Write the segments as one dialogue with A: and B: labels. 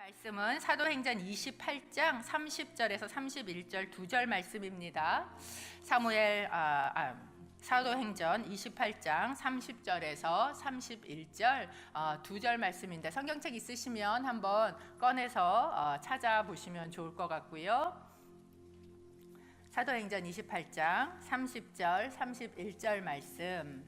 A: 말씀은 사도행전 28장 30절에서 31절 2절 말씀입니다. 사도행전 28장 30절에서 31절 2절 말씀인데 성경책 있으시면 한번 꺼내서 찾아보시면 좋을 것 같고요. 사도행전 28장 30절 31절 말씀,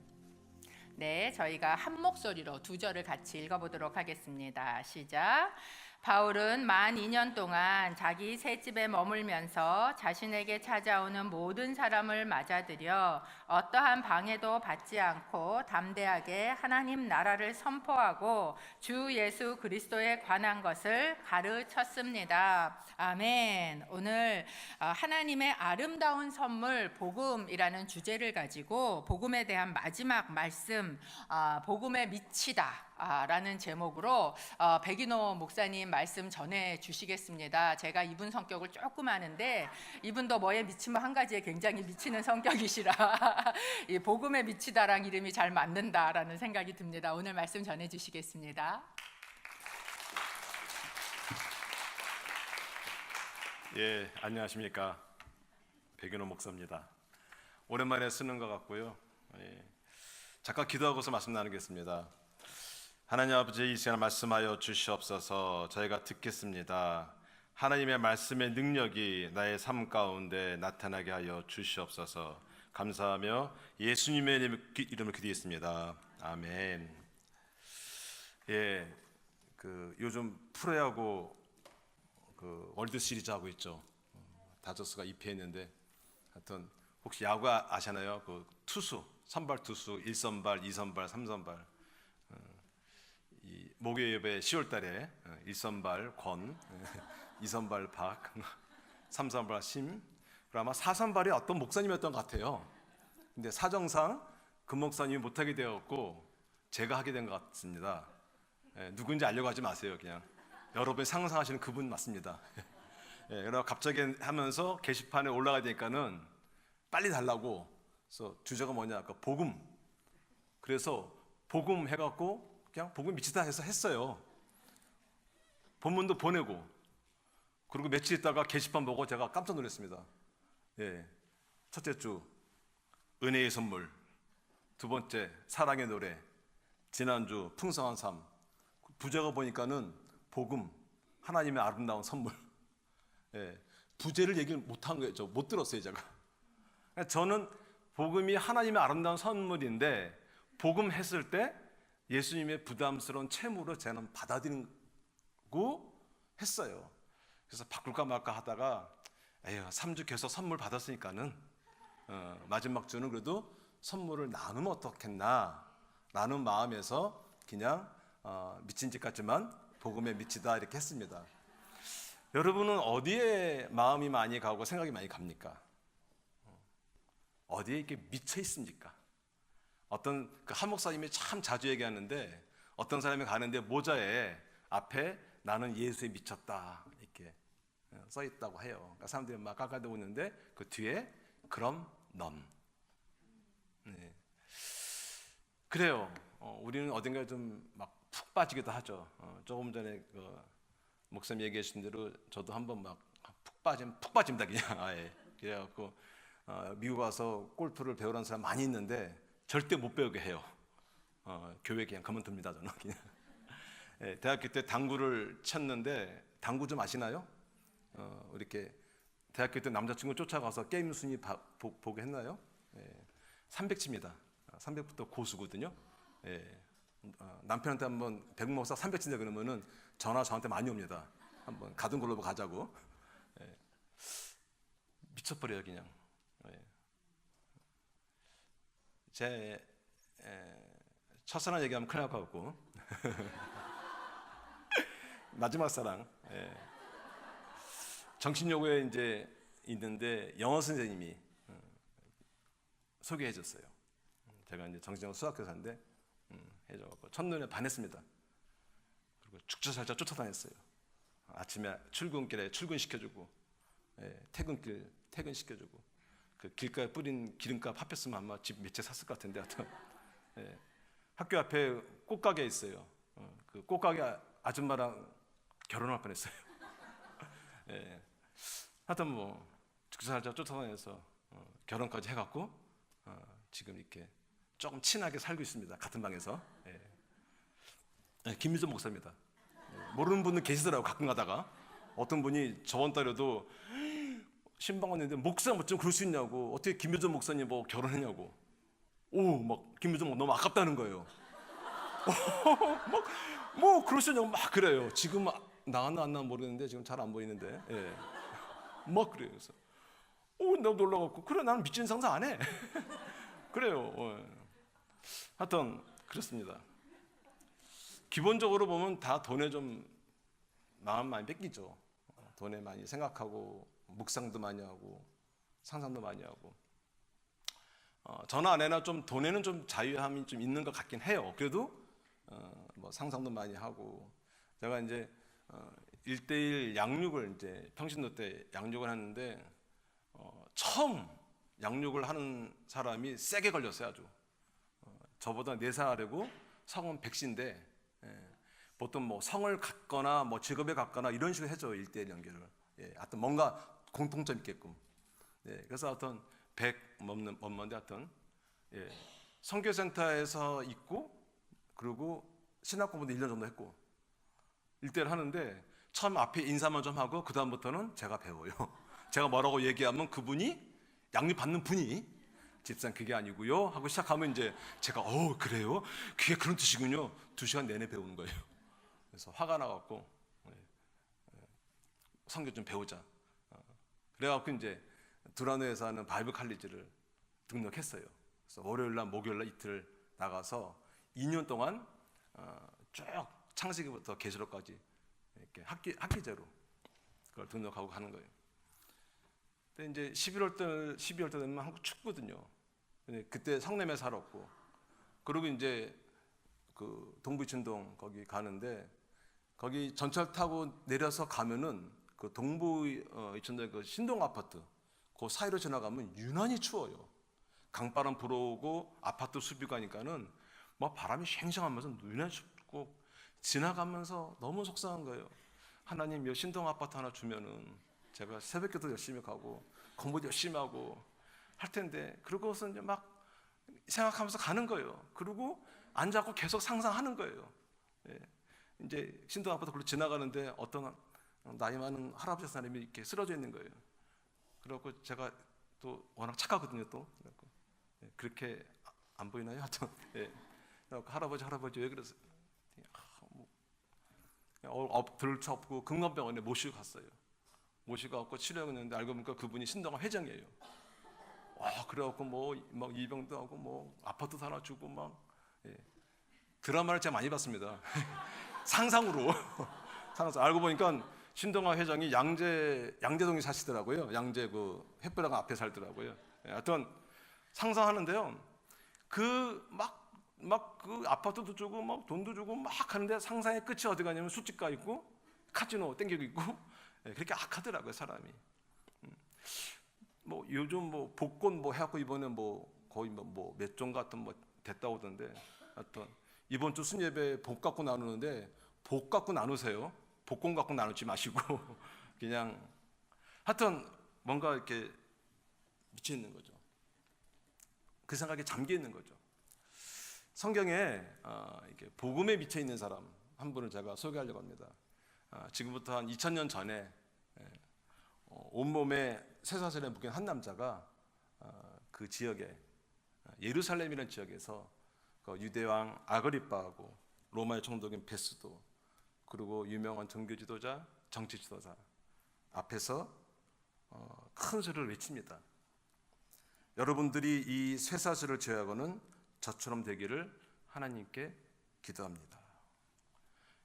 A: 네, 저희가 한 목소리로 2절을 같이 읽어보도록 하겠습니다. 시작. 바울은 만 2년 동안 자기 새 집에 머물면서 자신에게 찾아오는 모든 사람을 맞아들여 어떠한 방해도 받지 않고 담대하게 하나님 나라를 선포하고 주 예수 그리스도에 관한 것을 가르쳤습니다. 아멘. 오늘 하나님의 아름다운 선물 복음이라는 주제를 가지고 복음에 대한 마지막 말씀, 복음에 미치다 라는 제목으로 백인호 목사님 말씀 전해 주시겠습니다. 제가 이분 성격을 조금 아는데 이분도 뭐에 미치면 한 가지에 굉장히 미치는 성격이시라 이 복음에 미치다랑 이름이 잘 맞는다라는 생각이 듭니다. 오늘 말씀 전해 주시겠습니다.
B: 예, 안녕하십니까. 백인호 목사입니다. 오랜만에 쓰는 것 같고요. 잠깐 기도하고서 말씀 나누겠습니다. 하나님 아버지, 이 시간 말씀하여 주시옵소서. 저희가 듣겠습니다. 하나님의 말씀의 능력이 나의 삶 가운데 나타나게 하여 주시옵소서. 감사하며 예수님의 이름을 기도했습니다. 아멘. 예, 요즘 프로야구 월드 시리즈 하고 있죠. 다저스가 2패했는데, 하여튼 혹시 야구 아시나요? 투수, 선발 투수 1선발, 2선발, 3선발. 이 목요일에 10월달에 1선발 권, 2선발 박, 3선발 심, 그리고 아마 4선발이 어떤 목사님이었던 것 같아요. 근데 사정상 그 목사님이 못하게 되었고 제가 하게 된 것 같습니다. 누군지 알려가지 마세요. 그냥 여러분이 상상하시는 그분 맞습니다. 그래서 갑자기 하면서 게시판에 올라가야 되니까는 빨리 달라고. 그래서 주제가 뭐냐? 복음. 그래서 복음 해갖고 그냥 복음 미치다 해서 했어요. 본문도 보내고. 그리고 며칠 있다가 게시판 보고 제가 깜짝 놀랐습니다. 예, 첫째 주 은혜의 선물, 두 번째 사랑의 노래, 지난주 풍성한 삶. 부제가 보니까는 복음, 하나님의 아름다운 선물. 예, 부제를 얘기를 못한 거예요. 못 들었어요, 제가. 저는 복음이 하나님의 아름다운 선물인데 복음 했을 때 예수님의 부담스러운 채무로 저는 받아들이고 했어요. 그래서 바꿀까 말까 하다가 3주 계속 선물 받았으니까는 마지막 주는 그래도 선물을 나누면 어떻겠나 라는 마음에서 그냥 미친 짓 같지만 복음에 미치다 이렇게 했습니다. 여러분은 어디에 마음이 많이 가고 생각이 많이 갑니까? 어디에 이렇게 미쳐 있습니까? 어떤 한 목사님이 참 자주 얘기하는데, 어떤 사람이 가는데 모자에 앞에 나는 예수에 미쳤다 이렇게 써 있다고 해요. 그러니까 사람들이 막 가까이 오는데 그 뒤에 그럼 넌. 네. 그래요. 우리는 어딘가에 좀 막 푹 빠지기도 하죠. 조금 전에 목사님 얘기하신 대로 저도 한번 막 푹 빠집니다 그냥 아예. 그래갖고 미국 와서 골프를 배우라는 사람 많이 있는데 절대 못 배우게 해요. 교회 그냥 그만둡니다 저는 그냥. 예, 대학교 때 당구를 쳤는데, 당구 좀 아시나요? 이렇게 대학교 때 남자친구 쫓아가서 게임 순위 보게 했나요? 300칩니다. 300부터 고수거든요. 예, 남편한테 한번 백목사 300 친다 그러면은 전화 저한테 많이 옵니다. 한번 가든 걸로 가자고. 예, 미쳐버려요 그냥. 예. 제 첫사랑 얘기하면 큰일 날 것 같고 마지막 사랑. 정신여고에 이제 있는데 영어 선생님이 소개해줬어요. 제가 이제 정신여고 수학교사인데 해줘갖고 첫눈에 반했습니다. 그리고 죽자살자 쫓아다녔어요. 아침에 출근길에 출근시켜주고, 퇴근길 퇴근시켜주고, 그 길가에 뿌린 기름값 합했으면 아마 집 몇 채 샀을 것 같은데 하여튼. 학교 앞에 꽃가게 있어요. 그 꽃가게 아줌마랑 결혼할 뻔했어요. 예. 하여튼 뭐 죽살자 쫓아다녀서 결혼까지 해갖고 지금 이렇게 조금 친하게 살고 있습니다. 같은 방에서. 예. 예, 김유전 목사입니다. 예. 모르는 분은 계시더라고. 가끔 가다가 어떤 분이 저번 달에도 신방 왔는데 목사 뭐 좀 그럴 수 있냐고, 어떻게 김유전 목사님 뭐 결혼했냐고. 막 김유전 너무 아깝다는 거예요. 뭐 그럴 수 있냐고 막 그래요. 지금 나왔나 안 나왔나 모르겠는데 지금 잘 안 보이는데. 예. 막 그래요. 그래서 나 놀라갖고 그래, 나는 미친 상상 안 해. 그래요. 하여튼 그렇습니다. 기본적으로 보면 다 돈에 좀 마음 많이 뺏기죠. 돈에 많이 생각하고 묵상도 많이 하고 상상도 많이 하고. 저나 아내나 좀 돈에는 좀 자유함이 좀 있는 것 같긴 해요. 그래도 뭐 상상도 많이 하고. 제가 이제 1:1 양육을 이제 평신도 때 양육을 했는데 처음 양육을 하는 사람이 세게 걸렸어요. 아주. 저보다 4살 아래고 성은 백신데, 보통 뭐 성을 갖거나 뭐 직업에 갖거나 이런 식으로 해줘. 1:1 연결을. 하여튼 뭔가 공통점 있게끔. 그래서 하여튼 100 넘는데 하여튼 선교센터에서 있고, 그리고 신학 공부도 1년 정도 했고 1:1 하는데, 처음 앞에 인사만 좀 하고 그 다음부터는 제가 배워요. 제가 뭐라고 얘기하면 그분이 양육받는 분이 집사님 그게 아니고요 하고 시작하면 이제 제가 그래요? 그게 그런 뜻이군요. 2시간 내내 배우는 거예요. 그래서 화가 나갖고 성경 좀 배우자. 그래갖고 이제 두라노에서 하는 바이블 칼리지를 등록했어요. 그래서 월요일날 목요일날 이틀 나가서 2년 동안 쭉 창세기부터 계시록까지 이렇게 학기제로 그걸 등록하고 가는 거예요. 근데 이제 12월 때 되면 한국 춥거든요. 그때 성남에 살았고, 그리고 이제 그 동부 이촌동 거기 가는데, 거기 전철 타고 내려서 가면은 그 동부 이촌동 그 신동 아파트 그 사이로 지나가면 유난히 추워요. 강바람 불어오고 아파트 숲이 가니까는 막 바람이 쉥쉥하면서 유난히 춥고, 지나가면서 너무 속상한 거예요. 하나님 여 신동 아파트 하나 주면은 제가 새벽기도 열심히 가고 공부도 열심히 하고 할 텐데. 그러고서 이제 막 생각하면서 가는 거예요. 그리고 앉아서 계속 상상하는 거예요. 이제 신동 아파트 걸로 지나가는데 어떤 나이 많은 할아버지 사람이 이렇게 쓰러져 있는 거예요. 그래갖고 제가 또 워낙 착하거든요. 또 그렇게 안 보이나요? 하여튼 할아버지 왜 그러세요? 들쳐업고 금감병원에 모시고 갔어요. 모시고 갖고 치료했는데 알고 보니까 그분이 신동아 회장이에요. 그래갖고 막 입원도 하고 뭐 아파트도 하나 주고 막. 드라마를 제가 많이 봤습니다. 상상으로. 알고 보니까 신동아 회장이 양재동에 사시더라고요. 양재 그 햇볕강 앞에 살더라고요. 하여튼 상상하는데요. 막 그 아파트도 주고 막 돈도 주고 막 하는데, 상상의 끝이 어디 가냐면 술집 가 있고 카지노 땡기고 있고. 그렇게 악하더라고요, 사람이. 뭐 요즘 뭐 복권 뭐 해갖고 이번에 뭐 거의 뭐 몇 종 같은 뭐 됐다고 하던데, 하여튼 이번 주 순예배 복 갖고 나누는데, 복 갖고 나누세요. 복권 갖고 나누지 마시고 그냥 하여튼 뭔가 이렇게 미쳐 있는 거죠. 그 생각에 잠겨 있는 거죠. 성경에 이렇게 복음에 미쳐 있는 사람 한 분을 제가 소개하려고 합니다. 지금부터 한 2000년 전에 온몸에 쇠사슬에 묶인 한 남자가 그 지역에, 예루살렘이라는 지역에서 그 유대왕 아그리빠하고 로마의 총독인 베스도, 그리고 유명한 종교 지도자, 정치 지도자 앞에서 큰 소리를 외칩니다. 여러분들이 이 쇠사슬을 제어하고는 저처럼 되기를 하나님께 기도합니다.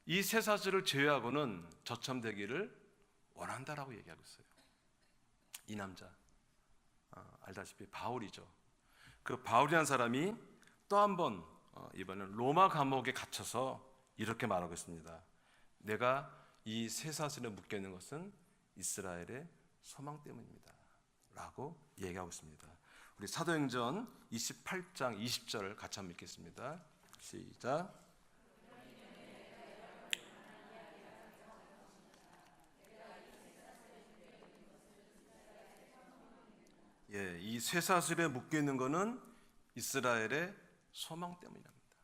B: 이 쇠사슬을 제어하고는 저처럼 되기를 원한다라고 얘기하고 있어요. 이 남자 알다시피 바울이죠. 그 바울이라는 사람이 또 한 번 이번엔 로마 감옥에 갇혀서 이렇게 말하고 있습니다. 내가 이 쇠사슬에 묶여 있는 것은 이스라엘의 소망 때문입니다 라고 얘기하고 있습니다. 우리 사도행전 28장 20절 같이 한번 읽겠습니다. 시작. 이 쇠사슬에 묶여 있는 것은 이스라엘의 소망 때문이랍니다.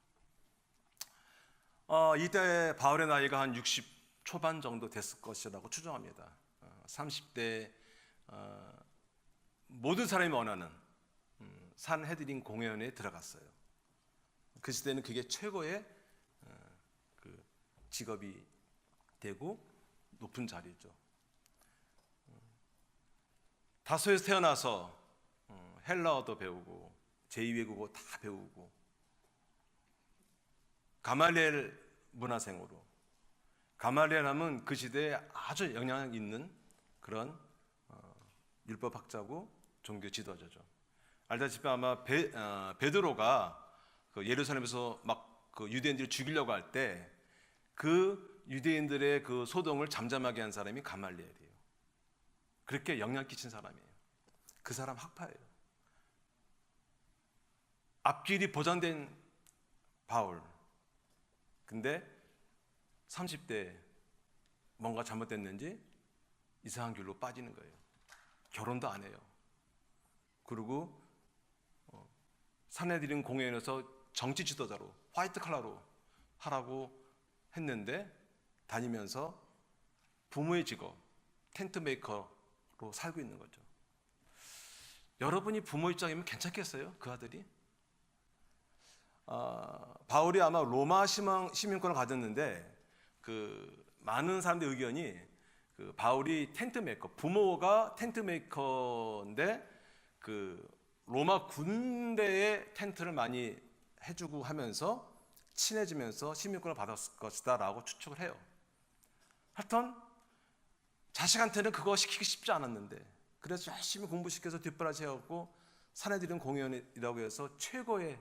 B: 이때 바울의 나이가 한 60 초반 정도 됐을 것이라고 추정합니다. 30대 모든 사람이 원하는 산헤드린 공회원에 들어갔어요. 그 시대는 그게 최고의 그 직업이 되고 높은 자리죠. 다소에서 태어나서 헬라어도 배우고 제2외국어 다 배우고 가말리엘 문화생으로, 가말리엘 하면 그 시대에 아주 영향력 있는 그런 율법학자고 종교 지도자죠. 알다시피 아마 베드로가 그 예루살렘에서 막 그 유대인들을 죽이려고 할 때 그 유대인들의 그 소동을 잠잠하게 한 사람이 가말리엘이에요. 그렇게 영향 끼친 사람이에요. 그 사람 학파예요. 앞길이 보장된 바울. 근데 30대 뭔가 잘못됐는지 이상한 길로 빠지는 거예요. 결혼도 안 해요. 그리고 산헤드린 공회에서 정치 지도자로 화이트 칼라로 하라고 했는데 다니면서 부모의 직업 텐트 메이커로 살고 있는 거죠. 여러분이 부모 입장이면 괜찮겠어요? 그 아들이? 바울이 아마 로마 시민권을 가졌는데 그 많은 사람들의 의견이 그 바울이 텐트 메이커, 부모가 텐트 메이커인데 그 로마 군대에 텐트를 많이 해주고 하면서 친해지면서 시민권을 받았을 것이다라고 추측을 해요. 하여튼 자식한테는 그거 시키기 쉽지 않았는데 그래서 열심히 공부시켜서 뒷바라지 해갖고 산헤드린 공회원이라고 해서 최고의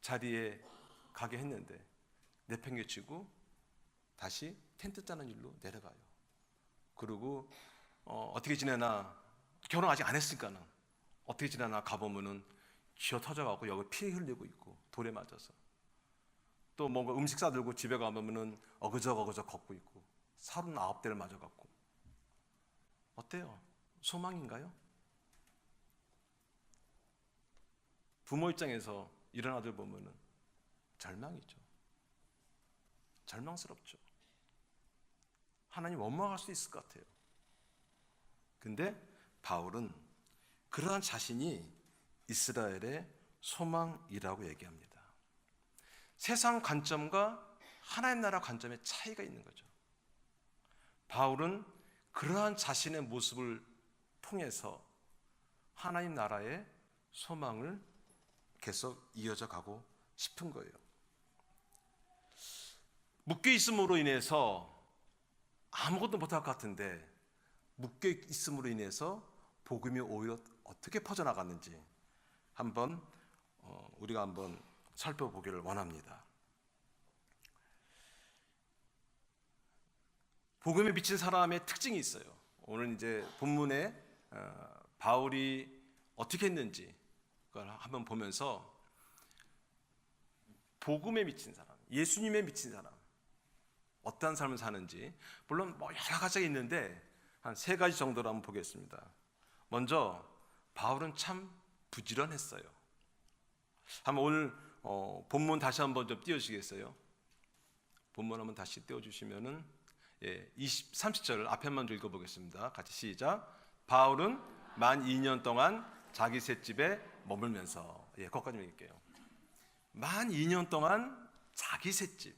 B: 자리에 가게 했는데 내팽개치고 다시 텐트 짜는 일로 내려가요. 그리고 어떻게 지내나, 결혼 아직 안 했으니까는 어떻게 지내나 가보면은 쥐어 터져가고 여기 피 흘리고 있고 돌에 맞아서, 또 뭔가 음식 싸들고 집에 가보면은 어그적 걷고 있고 39대를 맞아갖고. 어때요? 소망인가요? 부모 입장에서 이런 아들 보면은 절망이죠. 절망스럽죠. 하나님 원망할 수 있을 것 같아요. 근데 바울은 그러한 자신이 이스라엘의 소망이라고 얘기합니다. 세상 관점과 하나님 나라 관점의 차이가 있는 거죠. 바울은 그러한 자신의 모습을 통해서 하나님 나라의 소망을 계속 이어져 가고 싶은 거예요. 묶여 있음으로 인해서 아무것도 못할 것 같은데 묶여 있음으로 인해서 복음이 오히려 어떻게 퍼져나갔는지 우리가 한번 살펴보기를 원합니다. 복음에 미친 사람의 특징이 있어요. 오늘 이제 본문에 바울이 어떻게 했는지 그걸 한번 보면서 복음에 미친 사람, 예수님에 미친 사람 어떠한 삶을 사는지, 물론 뭐 여러 가지가 있는데 한 3가지 정도로 한번 보겠습니다. 먼저 바울은 참 부지런했어요. 한번 오늘 본문 다시 한번 좀 띄워주시겠어요? 본문 한번 다시 띄워주시면은 30절 앞에만 좀 읽어보겠습니다. 같이 시작. 바울은 만 2년 동안 자기 셋집에 머물면서, 거기까지 읽을게요. 만 2년 동안 자기 셋집.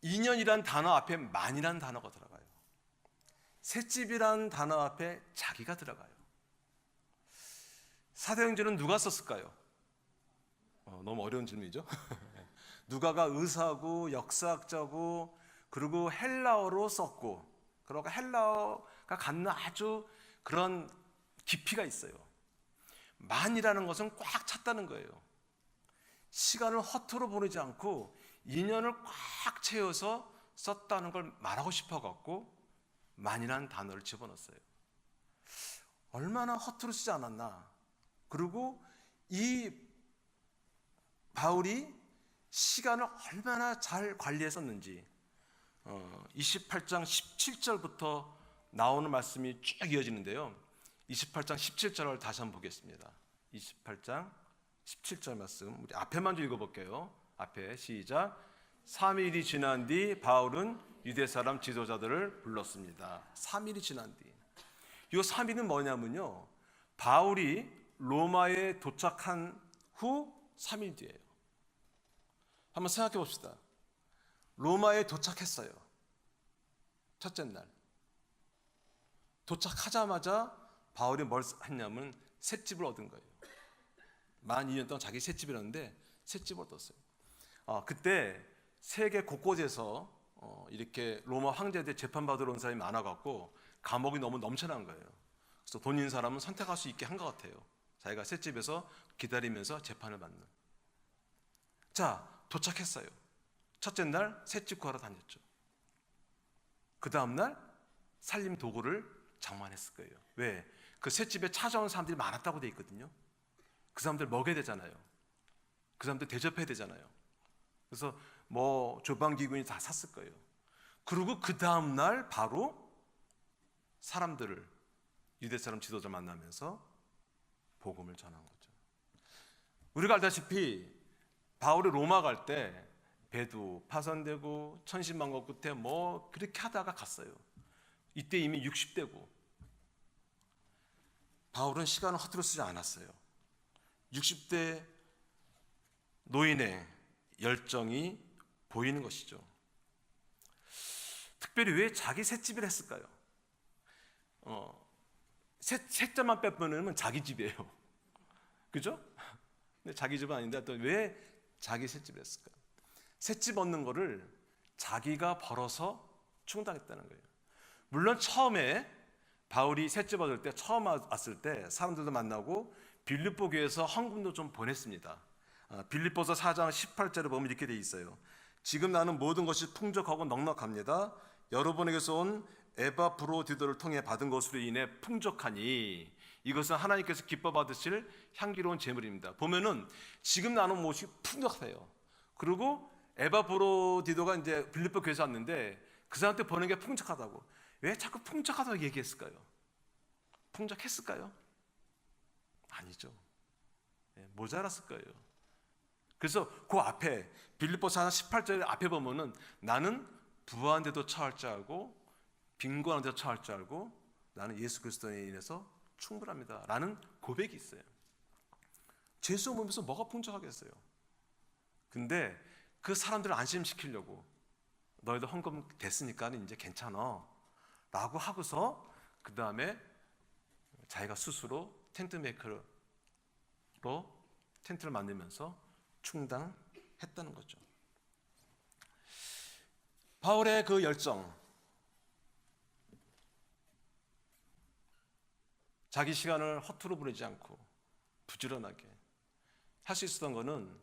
B: 2년이란 단어 앞에 만이라는 단어가 들어가요. 셋집이라는 단어 앞에 자기가 들어가요. 사도행전은 누가 썼을까요? 너무 어려운 질문이죠. 누가가 의사고 역사학자고 그리고 헬라어로 썼고, 그러니까 헬라어가 갖는 아주 그런 깊이가 있어요. 만이라는 것은 꽉 찼다는 거예요. 시간을 허투루 보내지 않고 2년을 꽉 채워서 썼다는 걸 말하고 싶어 갖고 만이라는 단어를 집어넣었어요. 얼마나 허투루 쓰지 않았나. 그리고 이 바울이 시간을 얼마나 잘 관리했었는지 28장 17절부터 나오는 말씀이 쭉 이어지는데요. 28장 17절을 다시 한번 보겠습니다. 28장 17절 말씀 우리 앞에만 좀 읽어볼게요. 앞에 시작. 3일이 지난 뒤 바울은 유대 사람 지도자들을 불렀습니다. 3일이 지난 뒤. 이 3일은 뭐냐면요, 바울이 로마에 도착한 후 3일 뒤예요. 한번 생각해 봅시다. 로마에 도착했어요. 첫째 날. 도착하자마자 바울이 뭘 했냐면 셋집을 얻은 거예요. 만 2년 동안 자기 셋집이었는데 셋집을 얻었어요. 그때 세계 곳곳에서 이렇게 로마 황제들 재판받으러 온 사람이 많아갖고 감옥이 너무 넘쳐난 거예요. 그래서 돈 있는 사람은 선택할 수 있게 한 것 같아요. 자기가 셋집에서 기다리면서 재판을 받는. 자, 도착했어요. 첫째 날 셋집 구하러 다녔죠. 그 다음날 살림 도구를 장만했을 거예요. 왜? 그 셋집에 찾아온 사람들이 많았다고 돼 있거든요. 그 사람들 먹여야 되잖아요. 그 사람들 대접해야 되잖아요. 그래서 뭐 조방기군이 다 샀을 거예요. 그리고 그 다음날 바로 사람들을, 유대 사람 지도자 만나면서 복음을 전한 거죠. 우리가 알다시피 바울이 로마 갈 때 배도 파손되고 천신만고 끝에 뭐 그렇게 하다가 갔어요. 이때 이미 60대고 바울은 시간을 허투루 쓰지 않았어요. 60대 노인의 열정이 보이는 것이죠. 특별히 왜 자기 셋집을 했을까요? 셋째만 빼보면 자기 집이에요. 그죠? 근데 자기 집은 아닌데 또 왜 자기 셋집을 했을까? 셋집 얻는 거를 자기가 벌어서 충당했다는 거예요. 물론 처음에 바울이 셋집 얻을 때, 처음 왔을 때 사람들도 만나고 빌립보 교회에서 헌금도 좀 보냈습니다. 빌립보서 4장 18절에 보면 이렇게 돼 있어요. 지금 나는 모든 것이 풍족하고 넉넉합니다. 여러분에게서 온 에바브로디도를 통해 받은 것으로 인해 풍족하니 이것은 하나님께서 기뻐 받으실 향기로운 제물입니다. 보면은 지금 나는 무엇이 풍족해요. 그리고 에바브로디도가 이제 빌립보 교회에서 왔는데 그 사람한테 보는 게 풍족하다고. 왜 자꾸 풍족하다고 얘기했을까요? 풍족했을까요? 아니죠. 모자랐을 거예요. 그래서 그 앞에 빌립보서 18절 앞에 보면은 나는 부한 데도 처할 줄 알고 빈곤한 데도 처할 줄 알고 나는 예수 그리스도에 인해서 충분합니다 라는 고백이 있어요. 죄수 몸에서 뭐가 풍족하겠어요? 근데 그 사람들을 안심시키려고 너희들 헌금 됐으니까 이제 괜찮아 라고 하고서 그 다음에 자기가 스스로 텐트 메이커로 텐트를 만들면서 충당했다는 거죠. 바울의 그 열정, 자기 시간을 허투루 보내지 않고 부지런하게 할 수 있었던 거는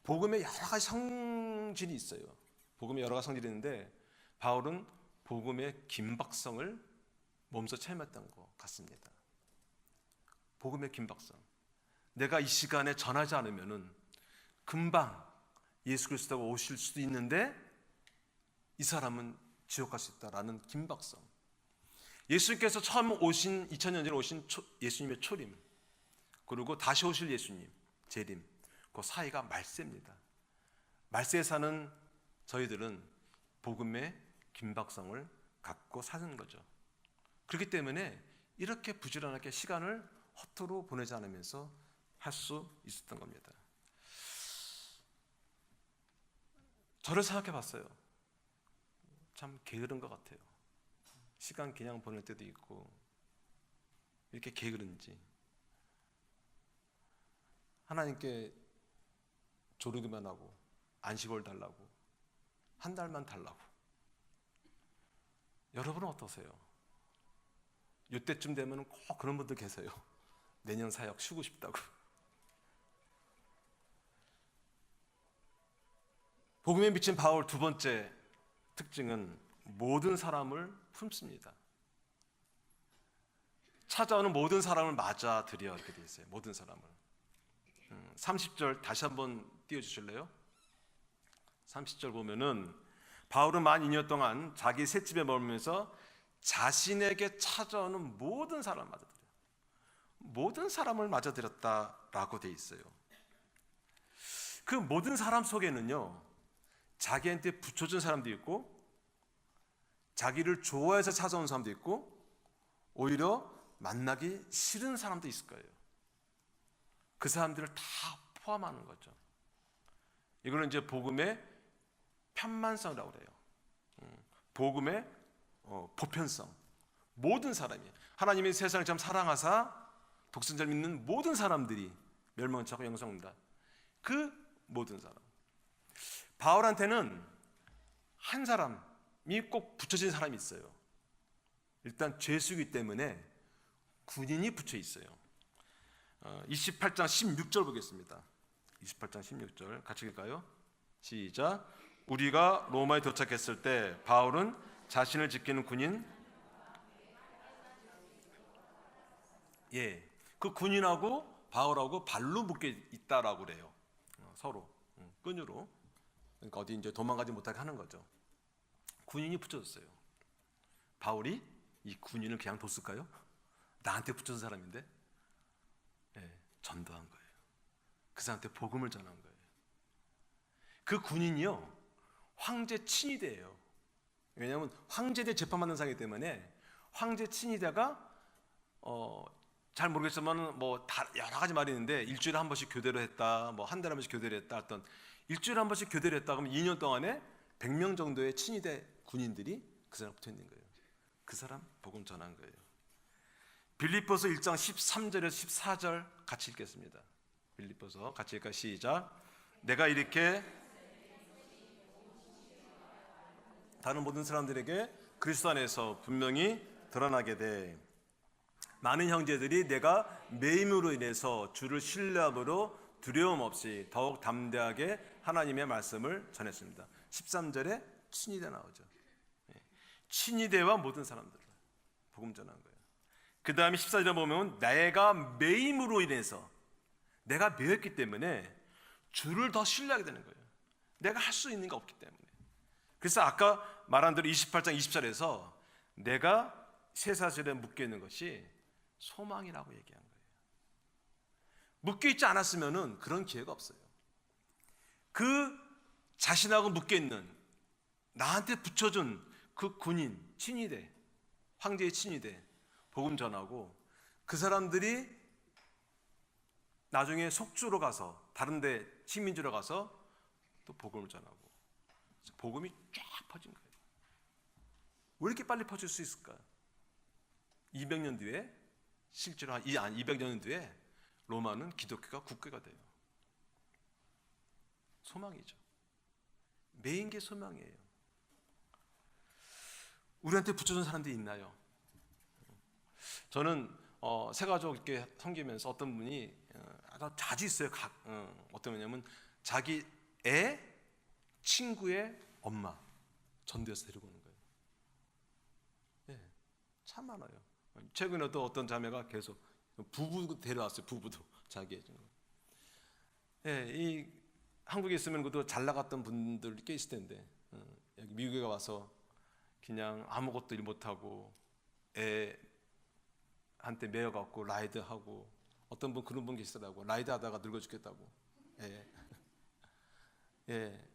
B: 복음의 여러 가지 성질이 있어요. 복음의 여러 가지 성질이 있는데 바울은 복음의 긴박성을 몸소 체험했던 것 같습니다. 복음의 긴박성. 내가 이 시간에 전하지 않으면은 금방 예수 그리스도가 오실 수도 있는데 이 사람은 지옥 갈 수 있다라는 긴박성. 예수님께서 처음 오신 2000년 전에 오신 예수님의 초림, 그리고 다시 오실 예수님 재림, 그 사이가 말세입니다. 말세에 사는 저희들은 복음의 긴박성을 갖고 사는 거죠. 그렇기 때문에 이렇게 부지런하게 시간을 허투루 보내지 않으면서 할 수 있었던 겁니다. 저를 생각해 봤어요. 참 게으른 것 같아요. 시간 그냥 보낼 때도 있고 이렇게 게으른지. 하나님께 조르기만 하고 안식을 달라고 한 달만 달라고. 여러분은 어떠세요? 이때쯤 되면 꼭 그런 분들 계세요. 내년 사역 쉬고 싶다고. 복음에 미친 바울 두 번째 특징은 모든 사람을 품습니다. 찾아오는 모든 사람을 맞아들여 이렇게 되어 있어요. 모든 사람을. 30절 다시 한번 띄워주실래요? 30절 보면은 바울은 만 2년 동안 자기 셋집에 머물면서 자신에게 찾아오는 모든 사람을 맞아들여요. 모든 사람을 맞아들였다라고 돼 있어요. 그 모든 사람 속에는요, 자기한테 붙여준 사람도 있고, 자기를 좋아해서 찾아온 사람도 있고, 오히려 만나기 싫은 사람도 있을 거예요. 그 사람들을 다 포함하는 거죠. 이거는 이제 복음의 편만성이라고 그래요. 복음의 보편성. 모든 사람이, 하나님이 세상을 참 사랑하사 독생자를 믿는 모든 사람들이 멸망치 않고 영생 얻는다. 그 모든 사람. 바울한테는 한 사람이 꼭 붙여진 사람이 있어요. 일단 죄수이기 때문에 군인이 붙여 있어요. 28장 16절 보겠습니다. 28장 16절 같이 읽을까요? 시작. 우리가 로마에 도착했을 때 바울은 자신을 지키는 군인, 그 군인하고 바울하고 발로 묶여 있다라고 그래요. 서로 끈으로. 그러니까 어디 이제 도망가지 못하게 하는 거죠. 군인이 붙여졌어요. 바울이 이 군인을 그냥 뒀을까요? 나한테 붙여준 사람인데, 전도한 거예요. 그 사람한테 복음을 전한 거예요. 그 군인이요, 황제 친위대예요. 왜냐하면 황제대 재판받는 사람이기 때문에 황제 친위대가 잘 모르겠지만 뭐 다 여러 가지 말이 있는데, 일주일에 한 번씩 교대를 했다, 뭐 한 달에 한 번씩 교대를 했다, 어떤 일주일에 한 번씩 교대를 했다 그러면 2년 동안에 100명 정도의 친위대 군인들이 그 사람 붙어 있는 거예요. 그 사람 복음 전한 거예요. 빌립보서 1장 13절에서 14절 같이 읽겠습니다. 빌립보서 같이 읽을까요? 시작. 내가 이렇게 다른 모든 사람들에게 그리스도 안에서 분명히 드러나게 돼. 많은 형제들이 내가 매임으로 인해서 주를 신뢰함으로 두려움 없이 더욱 담대하게 하나님의 말씀을 전했습니다. 13절에 친위대 나오죠. 친위대와 모든 사람들 복음 전한 거예요. 그 다음에 14절에 보면 내가 매임으로 인해서, 내가 매였기 때문에 주를 더 신뢰하게 되는 거예요. 내가 할 수 있는 게 없기 때문에. 그래서 아까 말한 대로 28장 20절에서 내가 쇠사슬에 묶여 있는 것이 소망이라고 얘기한 거예요. 묶여 있지 않았으면은 그런 기회가 없어요. 그 자신하고 묶여 있는, 나한테 붙여준 그 군인, 친위대, 황제의 친위대 복음 전하고, 그 사람들이 나중에 속주로 가서 다른 데 식민지로 가서 또 복음을 전하고, 복음이 쫙 퍼진 거예요. 왜 이렇게 빨리 퍼질 수 있을까요? 200년 뒤에, 실제로 한 200년 뒤에 로마는 기독교가 국교가 돼요. 소망이죠. 매인 게 소망이에요. 우리한테 붙여준 사람들이 있나요? 저는 새가족 이렇게 섬기면서 어떤 분이 아주 자주 있어요. 어떤 분이냐면 자기 애 친구의 엄마 전도해서 데리고 오는 거예요. 참 많아요. 최근에도 어떤 자매가 계속 부부 데려왔어요. 부부도 자기 애 친구. 이 한국에 있으면 그래도 잘 나갔던 분들 꽤 있을 텐데, 여기 미국에 와서 그냥 아무것도 일 못하고 애한테 매여갖고 라이드하고, 어떤 분 그런 분 계시더라고. 라이드하다가 늙어 죽겠다고.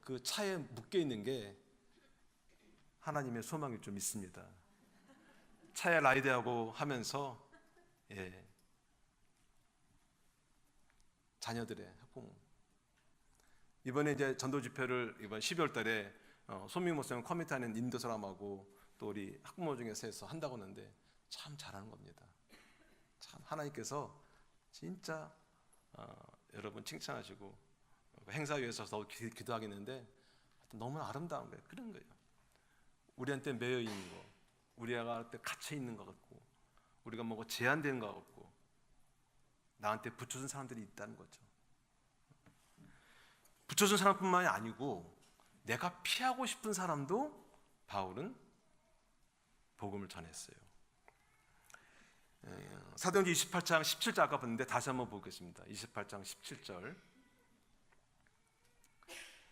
B: 그 차에 묶여 있는 게 하나님의 소망이 좀 있습니다. 차에 라이드하고 하면서 자녀들의 학부모. 이번에 이제 전도 집회를 이번 12월 달에 손미 목사님 커미트하는 인도 사람하고 또 우리 학부모 중에서 해서 한다고 하는데 참 잘하는 겁니다. 참 하나님께서 진짜 여러분 칭찬하시고 행사위에서 더 기도하겠는데 너무 아름다운 거예요. 그런 거예요. 우리한테 매여 있는 거, 우리가 갇혀 있는 것 같고, 우리가 뭐가 제한되는 것 같고, 나한테 붙여준 사람들이 있다는 거죠. 붙여준 사람뿐만이 아니고 내가 피하고 싶은 사람도 바울은 복음을 전했어요. 사도행전 28장 17절 아까 봤는데 다시 한번 보겠습니다. 28장 17절.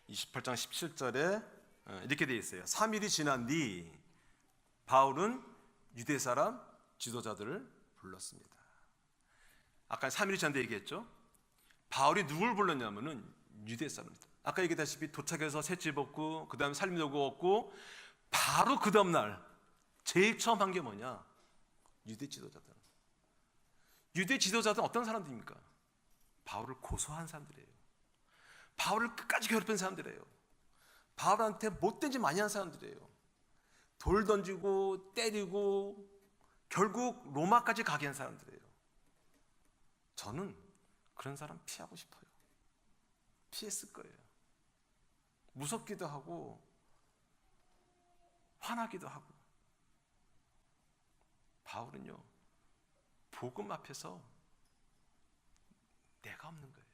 B: 28장 17절에 이렇게 되어 있어요. 3일이 지난 뒤 바울은 유대 사람 지도자들을 불렀습니다. 아까 3일 전에 얘기했죠. 바울이 누굴 불렀냐면은 유대 사람입니다. 아까 얘기했다시피 도착해서 새치 벗고 그 다음에 살림도구 얻고 바로 그 다음날 제일 처음 한 게 뭐냐? 유대 지도자들. 유대 지도자들은 어떤 사람들입니까? 바울을 고소한 사람들이에요. 바울을 끝까지 괴롭힌 사람들이에요. 바울한테 못된 짓 많이 한 사람들이에요. 돌 던지고 때리고 결국 로마까지 가게 한 사람들이에요. 저는 그런 사람 피하고 싶어요. 피했을 거예요. 무섭기도 하고 화나기도 하고. 바울은요, 복음 앞에서 내가 없는 거예요.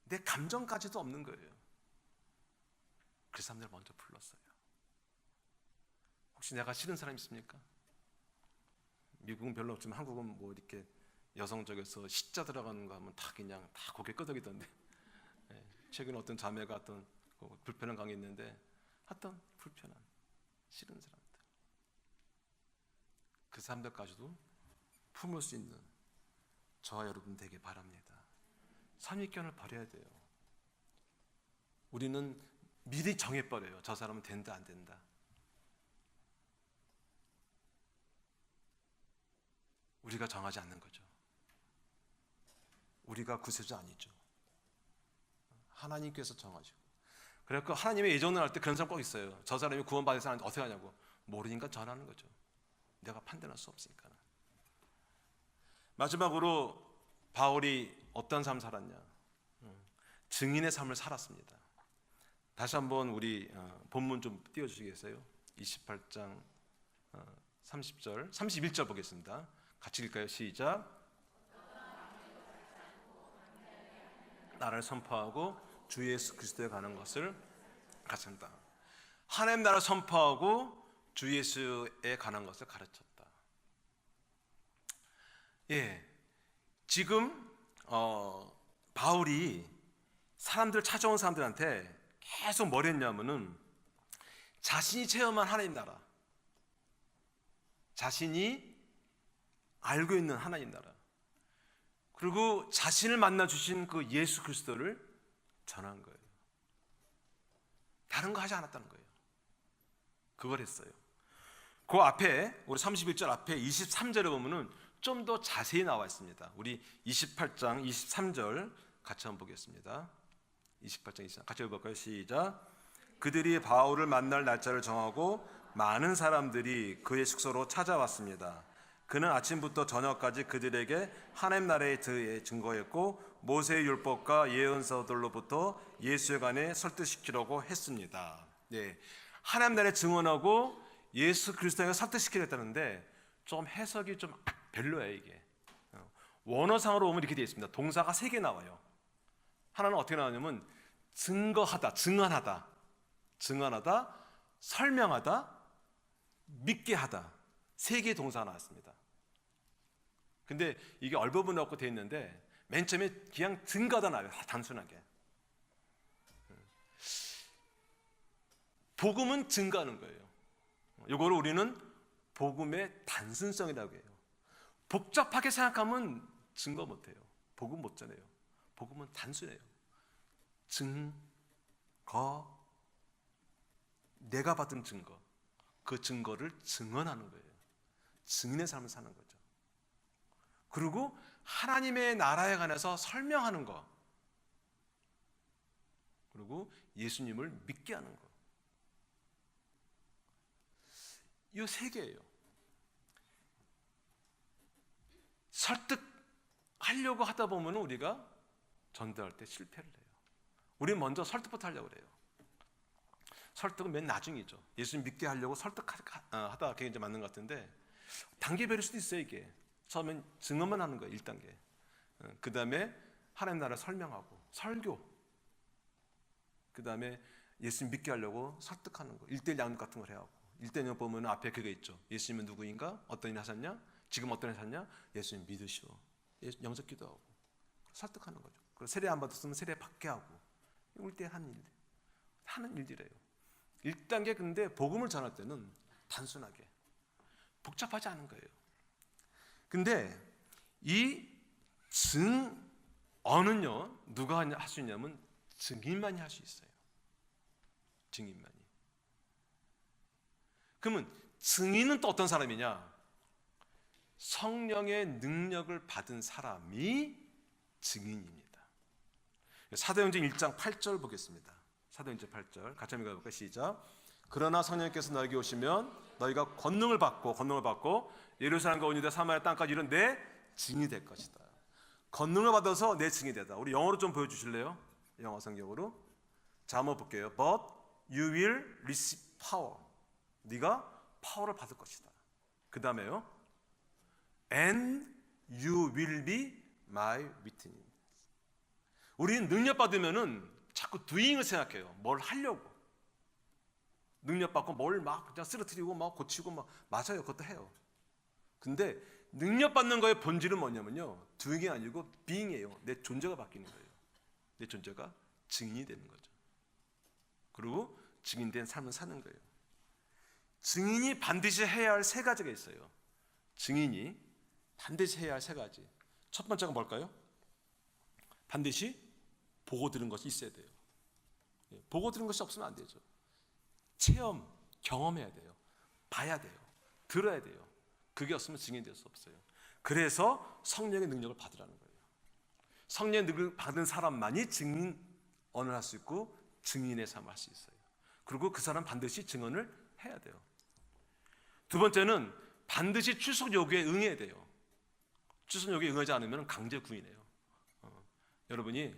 B: 내 감정까지도 없는 거예요. 그 사람들 먼저 불렀어요. 혹시 내가 싫은 사람 있습니까? 미국은 별로 없지만 한국은 뭐 이렇게 여성적에서 시자 들어가는 거 하면 다 그냥 다 고개 끄덕이던데. 최근에 어떤 자매가 어떤 불편한 강의 있는데 어떤 불편한 싫은 사람들, 그 사람들까지도 품을 수 있는 저와 여러분 되길 바랍니다. 선입견을 버려야 돼요. 우리는 미리 정해버려요. 저 사람은 된다 안 된다. 우리가 정하지 않는 거죠. 우리가 구세주 아니죠. 하나님께서 정하시고. 그래서 하나님의 예정을 할 때 그런 사람 꼭 있어요. 저 사람이 구원받은 사람한테 어떻게 하냐고. 모르니까 전하는 거죠. 내가 판단할 수 없으니까. 마지막으로 바울이 어떤 삶 살았냐? 증인의 삶을 살았습니다. 다시 한번 우리 본문 좀 띄워주시겠어요? 28장 30절, 31절 보겠습니다. 같이 읽을까요? 시작. 나를 선포하고 주 예수 그리스도에 가는 것을 가르쳤다. 하나님 나라를 선포하고 주 예수에 가는 것을 가르쳤다. 예, 지금 바울이 사람들 찾아온 사람들한테 계속 뭘 했냐면은 자신이 체험한 하나님 나라, 자신이 알고 있는 하나님 나라, 그리고 자신을 만나 주신 그 예수 그리스도를 전한 거예요. 다른 거 하지 않았다는 거예요. 그걸 했어요. 그 앞에 우리 31절 앞에 23절에 보면은 좀 더 자세히 나와 있습니다. 우리 28장 23절 같이 한번 보겠습니다. 28장 23절 같이 읽어볼까요? 시작. 그들이 바울을 만날 날짜를 정하고 많은 사람들이 그의 숙소로 찾아왔습니다. 그는 아침부터 저녁까지 그들에게 하나님 나라에 대해 증거했고 모세의 율법과 예언서들로부터 예수에 관해 설득시키려고 했습니다. 네, 하나님 나라에 증언하고 예수 그리스도에 설득시키겠다는데 좀 해석이 좀 별로예요. 이게 원어상으로 보면 이렇게 되어 있습니다. 동사가 3개 나와요. 하나는 어떻게 나오냐면 증거하다, 증언하다, 증언하다, 설명하다, 믿게 하다, 3개의 동사가 나왔습니다. 근데 이게 얼버무려 갖고 되어 있는데 맨 처음에 그냥 증거하다 나와요. 단순하게. 복음은 증거하는 거예요. 이거를 우리는 복음의 단순성이라고 해요. 복잡하게 생각하면 증거 못해요. 복음 못 전해요. 복음은 단순해요. 증거, 내가 받은 증거, 그 증거를 증언하는 거예요. 증인의 삶을 사는 거죠. 그리고 하나님의 나라에 관해서 설명하는 거, 그리고 예수님을 믿게 하는 거. 이 3개예요. 설득하려고 하다 보면 우리가 전도할 때 실패를 해요. 우리는 먼저 설득부터 하려고 그래요. 설득은 맨 나중이죠. 예수님 믿게 하려고 설득하다 그게 이제 맞는 것 같은데 단계별일 수도 있어요. 이게 처음엔 증언만 하는 거예요. 1단계. 그 다음에 하나님 나라 설명하고 설교, 그 다음에 예수님 믿게 하려고 설득하는 거, 1:1 양육 같은 걸 해야 하고 1:1 보면 앞에 그게 있죠. 예수님은 누구인가? 어떤 일 하셨냐? 지금 어떤 일 하셨냐? 예수님 믿으시오. 영접 기도하고 설득하는 거죠. 그리고 세례 안 받았으면 세례 받게 하고 1:1 하는 일들이에요. 1단계. 근데 복음을 전할 때는 단순하게 복잡하지 않은 거예요. 근데 이 증언은요 누가 할 수 있냐면 증인만이 할 수 있어요. 증인만이. 그러면 증인은 또 어떤 사람이냐? 성령의 능력을 받은 사람이 증인입니다. 사도행전 1장 8절 보겠습니다. 사도행전 8절 같이 한번 읽어볼까요? 시작. 그러나 성령께서 너에게 오시면 너희가 권능을 받고 예루살렘과 온 유대 사마리아 땅까지 이른 내 증인이 될 것이다. 권능을 받아서 내 증인이 되다. 우리 영어로 좀 보여주실래요? 영어 성경으로. 자, 한번 볼게요. But you will receive power. 네가 파워를 받을 것이다. 그 다음에요. And you will be my witness. 우리는 능력 받으면은 자꾸 doing을 생각해요. 뭘 하려고. 능력 받고 뭘 막 그냥 쓰러뜨리고 막 고치고 막 맞아요. 그것도 해요. 근데 능력 받는 거의 본질은 뭐냐면요. doing이 아니고 being이에요. 내 존재가 바뀌는 거예요. 내 존재가 증인이 되는 거죠. 그리고 증인된 삶을 사는 거예요. 증인이 반드시 해야 할 세 가지가 있어요. 증인이 반드시 해야 할 세 가지. 첫 번째가 뭘까요? 반드시 보고 들은 것이 있어야 돼요. 보고 들은 것이 없으면 안 되죠. 체험, 경험해야 돼요. 봐야 돼요. 들어야 돼요. 그게 없으면 증인이 될 수 없어요. 그래서 성령의 능력을 받으라는 거예요. 성령의 능력을 받은 사람만이 증인을 할 수 있고 증인의 삶을 할 수 있어요. 그리고 그 사람 반드시 증언을 해야 돼요. 두 번째는 반드시 출석 요구에 응해야 돼요. 출석 요구에 응하지 않으면 강제 구인해요. 여러분이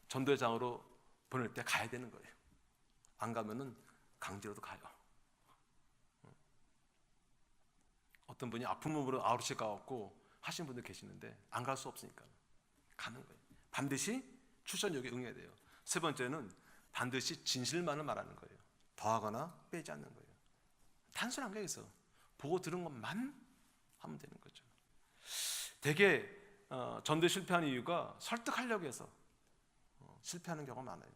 B: 전도회장으로 보낼 때 가야 되는 거예요. 안 가면은 강제로도 가요. 어떤 분이 아픈 몸으로 아우르시 가갖고 하신 분들 계시는데 안 갈 수 없으니까 가는 거예요. 반드시 출석 요구에 응해야 돼요. 세 번째는 반드시 진실만을 말하는 거예요. 더하거나 빼지 않는 거예요. 단순한 게 있어. 보고 들은 것만 하면 되는 거죠. 되게 전도에 실패하는 이유가 설득하려고 해서 실패하는 경우가 많아요.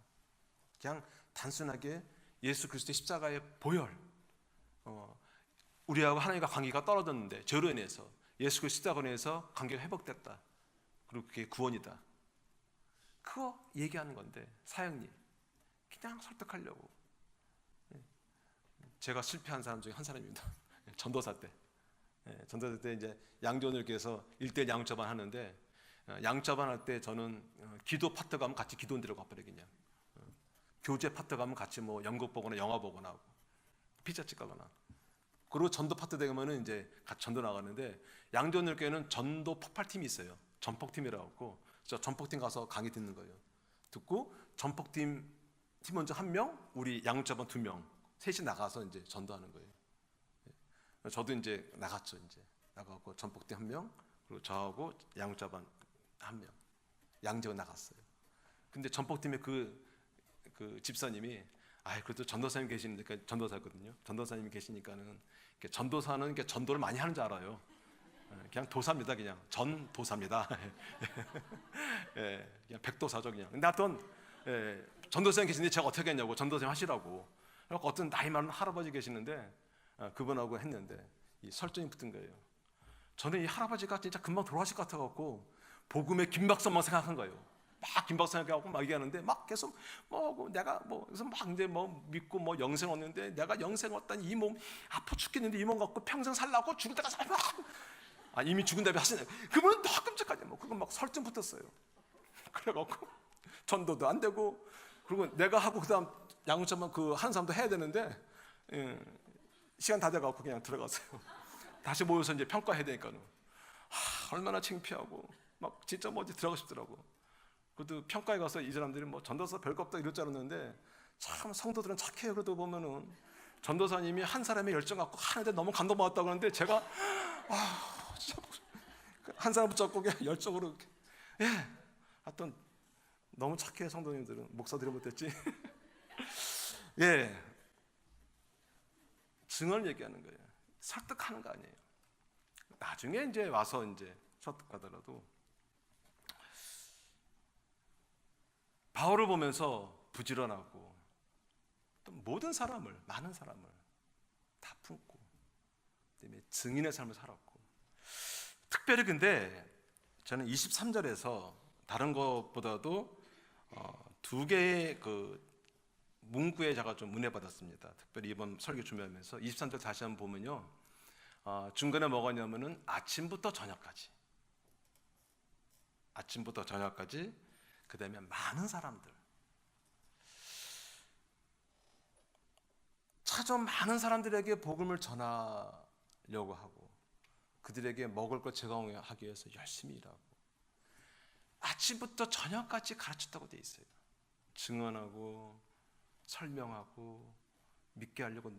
B: 그냥 단순하게 예수 그리스도의 십자가의 보혈, 우리하고 하나님과 관계가 떨어졌는데 죄로 인해서 예수 그리스도 십자가로 인해서 관계가 회복됐다. 그리고 그게 구원이다. 그거 얘기하는 건데 사형리 그냥 설득하려고. 제가 실패한 사람 중에 한 사람입니다. 전도사 때. 전도사 때 이제 양조원들께서 1대1 양조반 하는데 양조반 할 때 저는 기도 파트 가면 같이 기도 드리고 가버려 그냥. 교제 파트 가면 같이 뭐 연극 보거나 영화 보거나 하고 피자집 가거나. 그리고 전도 파트 되면은 이제 같이 전도 나가는데 양조원들께는 전도 폭발팀이 있어요. 전폭팀이라고 하고 저 전폭팀 가서 강의 듣는 거예요. 듣고 전폭팀 팀원자 1명, 우리 양조반 2명, 셋이 나가서 이제 전도하는 거예요. 저도 이제 나갔죠. 이제 나가고 전폭팀 1명, 그리고 저하고 양조반 1명, 양재원 나갔어요. 근데 전폭팀의 그 집사님이 그래도 전도사님 계시는데 그러니까 전도사거든요. 전도사님이 계시니까는 전도사는 전도를 많이 하는 줄 알아요. 그냥 도사입니다. 그냥 전도사입니다. 그냥 백도사죠 그냥. 근데 하여튼 전도사님 계시는데 제가 어떻게 했냐고 전도사님 하시라고. 그래서 어떤 나이 많은 할아버지 계시는데 그분하고 했는데 이 설정이 붙은 거예요. 저는 이 할아버지가 진짜 금방 돌아가실 것 같아갖고 복음의 김박사만 생각한 거예요. 막 김박사 생각하고 막 얘기하는데 막 계속 내가 그래서 막 이제 믿고 영생 얻는데 내가 영생 얻다니 이 몸 아파 죽겠는데 이 몸 갖고 평생 살라고 죽을 때까지 막 이미 죽은 다음에 하시네. 그분은 더 끔찍하게 그거 막 설정 붙었어요. 그래갖고 전도도 안 되고 그리고 내가 하고 그다음 양육자만 한 사람도 해야 되는데 시간 다 돼갖고 그냥 들어갔어요. 다시 모여서 이제 평가해야 되니까는 얼마나 창피하고 막 진짜 어디 들어가고 싶더라고. 그래도 평가에 가서 이 사람들이 전도사 별거 없다 이럴 줄 알았는데 참 성도들은 착해요. 그래도 보면은 전도사님이 한 사람의 열정 갖고 하는데 너무 감동받았다고 그러는데 제가 진짜 한 사람 붙잡고 그냥 열정으로 하여튼 너무 착해요. 성도님들은 목사들이 못했지. 증언을 얘기하는 거예요. 설득하는 거 아니에요. 나중에 이제 와서 이제 설득하더라도 바울을 보면서 부지런하고 또 모든 사람을 많은 사람을 다 품고 그다음에 증인의 삶을 살았고 특별히 근데 저는 23절에서 다른 것보다도 두 개의 그 문구에 제가 좀 은혜 받았습니다. 특별히 이번 설교 준비하면서 23절 다시 한번 보면요, 중간에 뭐가 있냐면은 아침부터 저녁까지, 그 다음에 많은 사람들, 찾아온 많은 사람들에게 복음을 전하려고 하고 그들에게 먹을 것 제공하기 위해서 열심히 일하고 아침부터 저녁까지 가르쳤다고 돼 있어요. 증언하고 설명하고 믿게 하려고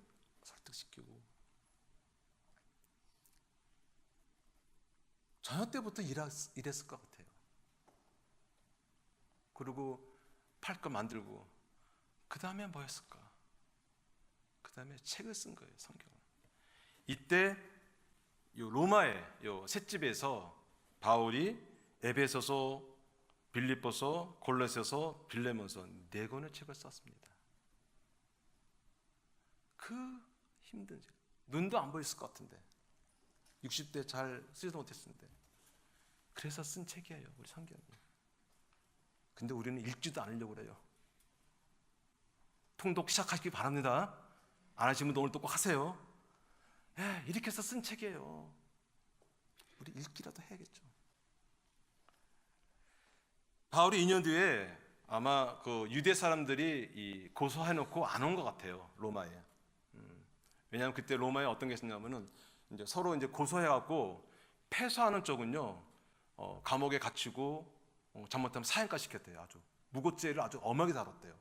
B: 설득시키고 저녁 때부터 일했을 것 같아요. 그리고 팔 거 만들고 그 다음에 뭐 했을까? 그 다음에 책을 쓴 거예요, 성경을. 이때 요 로마의 요 셋집에서 바울이 에베소서, 빌립보서, 골로새서, 빌레몬서 4권의 책을 썼습니다. 그 힘든 책, 눈도 안 보였을 것 같은데 60대 잘 쓰지도 못했는데 그래서 쓴 책이에요, 우리 성경이. 근데 우리는 읽지도 않으려고 그래요. 통독 시작하시기 바랍니다. 안 하시면 오늘 또 꼭 하세요. 이렇게 해서 쓴 책이에요. 우리 읽기라도 해야겠죠. 바울이 2년 뒤에 아마 그 유대 사람들이 고소해놓고 안 온 것 같아요, 로마에. 왜냐하면 그때 로마에 어떤 게 있었냐면은 이제 서로 이제 고소해갖고 패소하는 쪽은요, 감옥에 갇히고 잘못하면 사형까지 시켰대요. 아주 무고죄를 아주 엄하게 다뤘대요.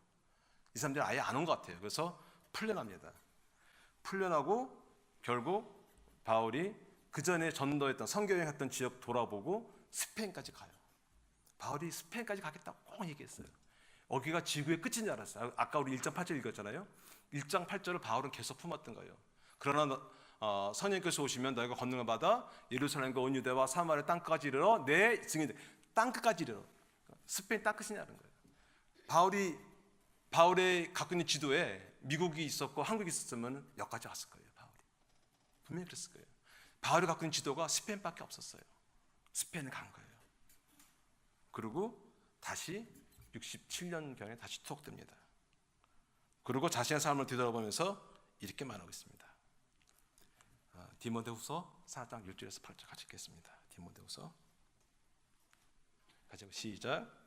B: 이 사람들이 아예 안 온 것 같아요. 그래서 풀려납니다. 풀려나고 결국 바울이 그 전에 전도했던 선교여행했던 지역 돌아보고 스페인까지 가요. 바울이 스페인까지 가겠다고 꼭 얘기했어요. 여기가 지구의 끝인 줄 알았어요. 아까 우리 1장 8절 읽었잖아요. 1장 8절을 바울은 계속 품었던 거예요. 그러나 선생님께서 오시면 너희가 권능을 받아 예루살렘과 온 유대와 사마리아 땅끝까지 이르러 내 증인, 땅끝까지 이르러. 스페인 땅끝이냐는 거예요. 바울의 갖고 있는 지도에 미국이 있었고 한국이 있었으면 여기까지 왔을 거예요. 바울이 분명히 그랬을 거예요. 바울이 갖고 있는 지도가 스페인밖에 없었어요. 스페인을 간 거예요. 그리고 다시 67년경에 다시 투옥됩니다. 그리고 자신의 삶을 뒤돌아보면서 이렇게 말하고 있습니다. 디모데후서 4장 6절에서 8절 같이 읽겠습니다. 디모데후서 같이 시작.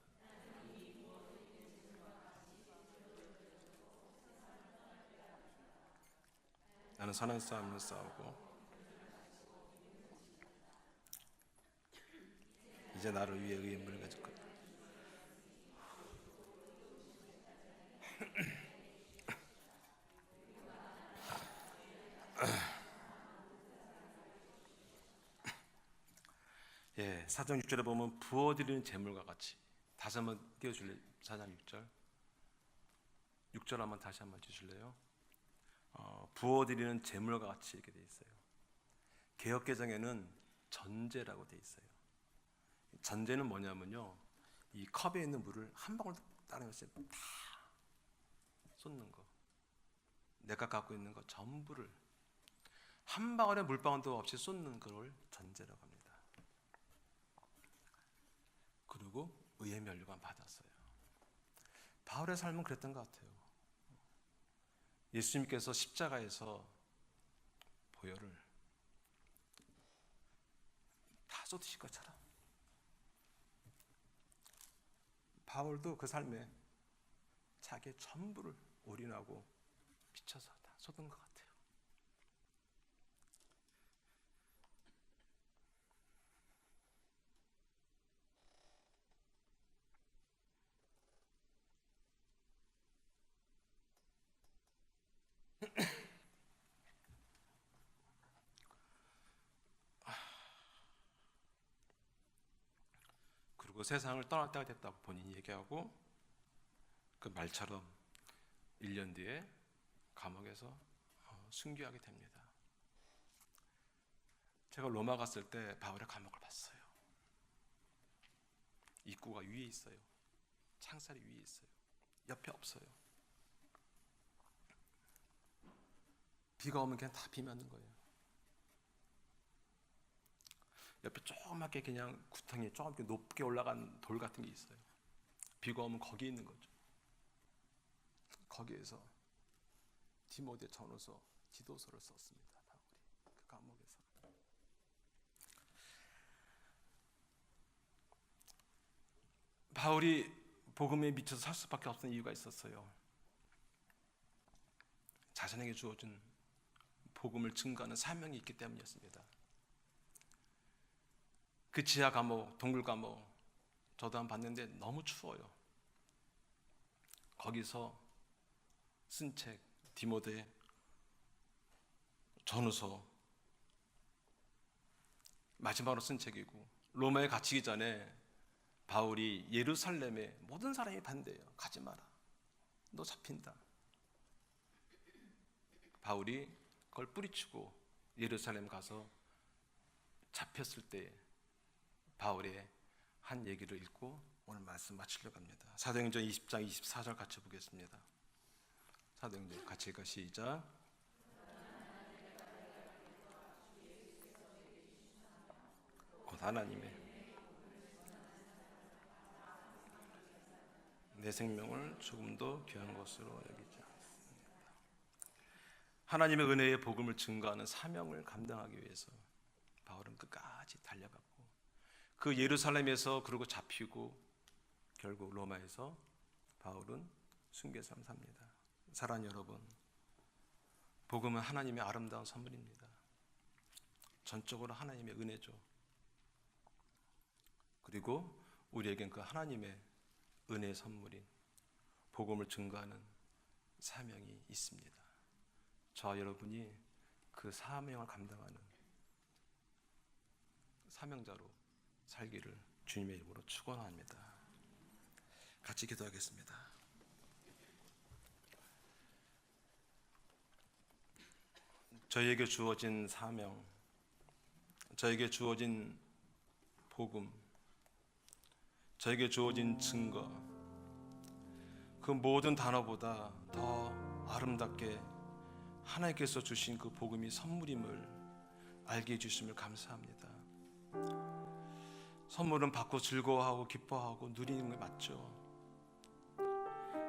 B: 나는 선한 싸움을 싸우고 이제 나를 위해 의인을 가질 거다. 예, 4장 6절에 보면 부어드리는 제물과 같이, 다시 한번 띄워줄래요? 4장 6절 6절 한번 다시 한번 주실래요? 부어드리는 제물과 같이 이렇게 돼 있어요. 개역개정에는 전제라고 돼 있어요. 전제는 뭐냐면요, 이 컵에 있는 물을 한 방울도 다른 것에 다 쏟는 거, 내가 갖고 있는 거 전부를 한 방울의 물방울도 없이 쏟는 걸 전제라고 합니다. 그리고 의의 면류관 받았어요. 바울의 삶은 그랬던 것 같아요. 예수님께서 십자가에서 보혈을 다 쏟으실 것처럼 바울도 그 삶에 자기의 전부를 올인하고 비춰서 다 쏟은 것 같아요. 그리고 세상을 떠날 때가 됐다고 본인이 얘기하고 그 말처럼 1년 뒤에 감옥에서 순교하게 됩니다. 제가 로마 갔을 때 바울의 감옥을 봤어요. 입구가 위에 있어요. 창살이 위에 있어요. 옆에 없어요. 비가 오면 그냥 다 비 맞는 거예요. 옆에 조그맣게 그냥 구덩이 조금 높게 올라간 돌 같은 게 있어요. 비가 오면 거기 있는 거죠. 거기에서 디모데 전후서 지도서를 썼습니다. 바울이 그 감옥에서. 바울이 복음에 미쳐서 살 수밖에 없는 이유가 있었어요. 자신에게 주어진 복음을 증거하는 사명이 있기 때문이었습니다. 그 지하 감옥, 동굴 감옥 저도 한번 봤는데 너무 추워요. 거기서 쓴 책 디모데 전후서 마지막으로 쓴 책이고, 로마에 갇히기 전에 바울이 예루살렘에 모든 사람이 반대해요. 가지 마라. 너 잡힌다. 바울이 그걸 뿌리치고 예루살렘 가서 잡혔을 때 바울의 한 얘기를 읽고 오늘 말씀 마치려고 합니다. 사도행전 20장 24절 같이 보겠습니다. 사도행전 같이 읽어 시작. 곧 하나님의 내 생명을 조금도 귀한 것으로 여기지 않습니다. 하나님의 은혜의 복음을 증거하는 사명을 감당하기 위해서 바울은 끝까지 달려갔고, 그 예루살렘에서 그러고 잡히고 결국 로마에서 바울은 순교삼 삽니다. 사랑하는 여러분, 복음은 하나님의 아름다운 선물입니다. 전적으로 하나님의 은혜죠. 그리고 우리에겐 그 하나님의 은혜의 선물인 복음을 증거하는 사명이 있습니다. 저와 여러분이 그 사명을 감당하는 사명자로 살기를 주님의 이름으로 축원합니다. 같이 기도하겠습니다. 저희에게 주어진 사명, 저에게 주어진 복음, 저에게 주어진 증거, 그 모든 단어보다 더 아름답게 하나님께서 주신 그 복음이 선물임을 알게 해주심을 감사합니다. 선물은 받고 즐거워하고 기뻐하고 누리는 게 맞죠.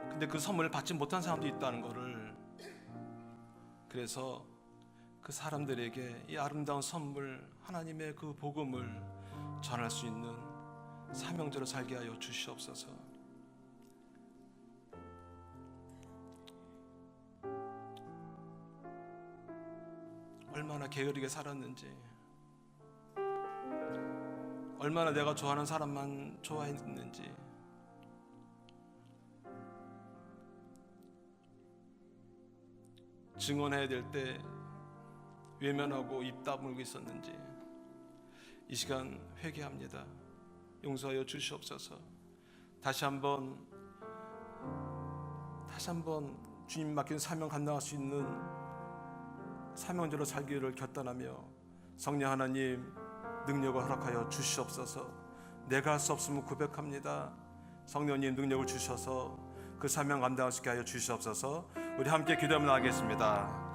B: 근데 그 선물을 받지 못한 사람도 있다는 것을, 그래서 그 사람들에게 이 아름다운 선물, 하나님의 그 복음을 전할 수 있는 사명자로 살게 하여 주시옵소서. 얼마나 게으르게 살았는지, 얼마나 내가 좋아하는 사람만 좋아했는지, 증언해야 될 때 외면하고 입 다물고 있었는지, 이 시간 회개합니다. 용서하여 주시옵소서. 다시 한번 주님 맡긴 사명 감당할 수 있는 사명자로 살기를 결단하며 성령 하나님 능력을 허락하여 주시옵소서. 내가 할 수 없음을 고백합니다. 성령님 능력을 주셔서 그 사명 감당할 수 있게 하여 주시옵소서. 우리 함께 기도하며 나가겠습니다.